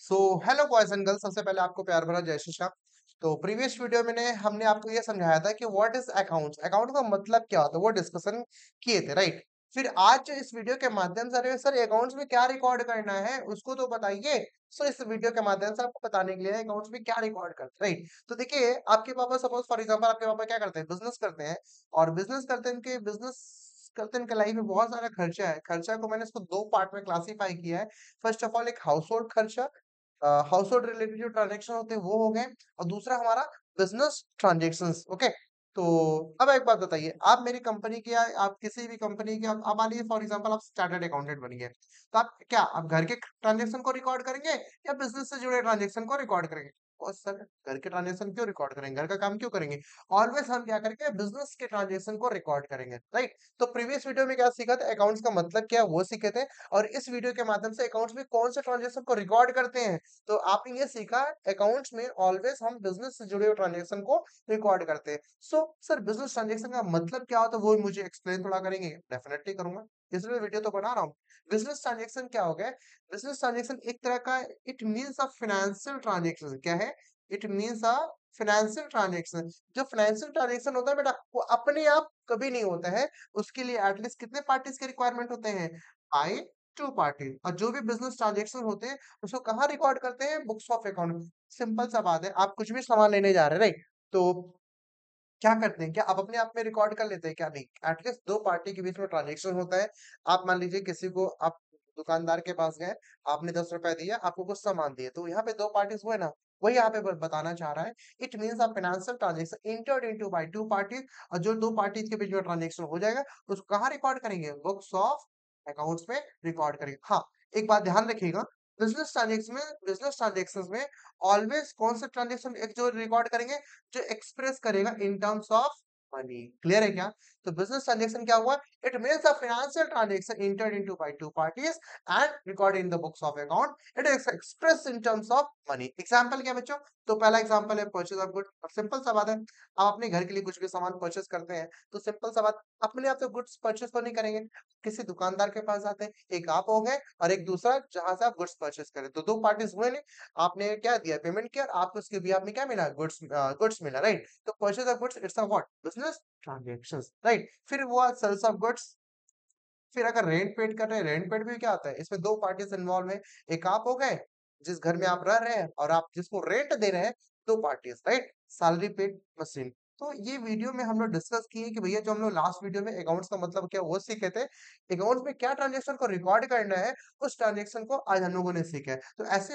So hello boys and girls, सबसे पहले आपको प्यार भरा जय श्री श्याम। तो प्रीवियस वीडियो में हमने आपको ये समझाया था कि व्हाट इज अकाउंट्स, अकाउंट का मतलब क्या होता है, वो डिस्कशन किए थे, राइट। फिर आज जो इस वीडियो के माध्यम से अरे सर अकाउंट्स में क्या रिकॉर्ड करना है उसको तो बताइए। सो इस वीडियो के माध्यम से आपको बताने के लिए अकाउंट्स में क्या रिकॉर्ड करते हैं, राइट। तो देखिए, आपके पापा सपोज फॉर एग्जांपल आपके पापा क्या करते हैं, बिजनेस करते हैं। और बिजनेस करते हैं, उनके बिजनेस करते हैं, उनके लाइफ में बहुत सारा खर्चा है। खर्चा को मैंने इसको दो पार्ट में क्लासीफाई किया है। फर्स्ट ऑफ ऑल एक हाउस होल्ड खर्चा, हाउस होल्ड रिलेटेड जो ट्रांजेक्शन होते हैं वो हो गए। और दूसरा हमारा बिजनेस ट्रांजेक्शंस, ओके। तो अब एक बात बताइए, आप मेरी कंपनी की या आप किसी भी कंपनी के, आप मान लीजिए फॉर एग्जांपल आप चार्टर्ड अकाउंटेंट बन गए, तो आप क्या आप घर के ट्रांजेक्शन को रिकॉर्ड करेंगे या बिजनेस से जुड़े ट्रांजेक्शन को रिकॉर्ड करेंगे? बहुत सर, घर के ट्रांजेक्शन क्यों रिकॉर्ड करेंगे, घर का काम क्यों करेंगे? ऑलवेज हम क्या करेंगे, बिजनेस के ट्रांजेक्शन को रिकॉर्ड करेंगे, राइट। तो प्रीवियस वीडियो में क्या सीखा था, अकाउंट्स का मतलब क्या है वो सीखे थे। और इस वीडियो के माध्यम से अकाउंट्स में कौन से ट्रांजेक्शन को रिकॉर्ड करते हैं। तो आपने ये सीखा, अकाउंट्स में ऑलवेज हम बिजनेस से जुड़े हुए ट्रांजेक्शन को रिकॉर्ड करते हैं। सो सर बिजनेस ट्रांजेक्शन का मतलब क्या होता है वो मुझे एक्सप्लेन थोड़ा करेंगे? डेफिनेटली करूंगा, इसलिए वीडियो तो बना रहा हूँ। बिजनेस ट्रांजेक्शन क्या हो गया? बिजनेस ट्रांजेक्शन एक तरह का, it means a financial transaction. क्या है? It means a financial transaction. जो फाइनेंशियल ट्रांजेक्शन होता है बेटा, वो अपने आप कभी नहीं होता है। उसके लिए एटलीस्ट कितने पार्टीज के रिक्वायरमेंट होते हैं? By two party. और जो भी बिजनेस ट्रांजेक्शन होते हैं उसको कहाँ रिकॉर्ड करते हैं? Books of account. सिंपल सा बात है, आप कुछ भी सामान लेने जा रहे हैं, राइट। तो क्या करते हैं, क्या आप अपने आप में रिकॉर्ड कर लेते हैं? क्या नहीं, एटलीस्ट दो पार्टी के बीच में ट्रांजेक्शन होता है। आप मान लीजिए किसी को आप दुकानदार के पास गए, आपने 10 रुपए दिया, आपको कुछ सामान दिए, तो यहाँ पे दो पार्टीज हुए ना। वही यहाँ पे बताना चाह रहा है। It means a financial transaction entered into by two parties. और जो दो पार्टीज के बीच में ट्रांजेक्शन हो जाएगा उसको कहाँ रिकॉर्ड करेंगे? बुक्स ऑफ अकाउंट्स में रिकॉर्ड करेंगे। हाँ, एक बात ध्यान रखिएगा, बिजनेस ट्रांजेक्शन में ऑलवेज कौन सा ट्रांजेक्शन एक जो रिकॉर्ड करेंगे, जो एक्सप्रेस करेगा in terms of money. Clear है क्या? तो बिजनेस ट्रांजेक्शन क्या हुआ? It means a financial transaction entered into by two parties and recorded in the books of account. It is express in terms of money. Example क्या बच्चों? तो पहला example है परचेज ऑफ गुड। सिंपल सा बात है, आप अपने घर के लिए कुछ भी सामान परचेज करते हैं, तो सिंपल सा बात, अपने आप तो गुड्स परचेज तो नहीं करेंगे, किसी दुकानदार के पास जाते हैं। एक आप हो गए और एक दूसरा जहां से आप गुड्स परचेज करें, तो दो पार्टीज हुए नहीं। आपने क्या दिया, पेमेंट किया, और आपको उसके भी में क्या मिला? गुड्स मिला, राइट। तो purchase of goods it's a what? Business transactions, right. फिर वो सेल्स ऑफ गुड्स। फिर अगर रेंट पेड कर रहे हैं, रेंट पेड भी क्या आता है, इसमें दो पार्टीज इन्वॉल्व है। एक आप हो गए जिस घर में आप रह रहे हैं, और आप जिसको रेंट दे रहे हैं, दो parties, right. Salary paid machine. तो ये वीडियो में हम लोग डिस्कस किए कि भैया जो हम लोग लास्ट वीडियो में अकाउंट्स का मतलब क्या वो सीखे थे, अकाउंट्स में क्या ट्रांजेक्शन को रिकॉर्ड करना है, उस ट्रांजेक्शन को आज हम लोगों ने सीखा है। तो ऐसे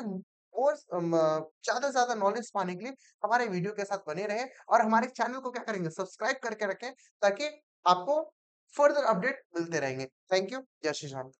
और ज्यादा से ज्यादा नॉलेज पाने के लिए हमारे वीडियो के साथ बने रहे, और हमारे चैनल को क्या करेंगे, सब्सक्राइब करके रखें, ताकि आपको फर्दर अपडेट मिलते रहेंगे। Thank you. जय श्री राम।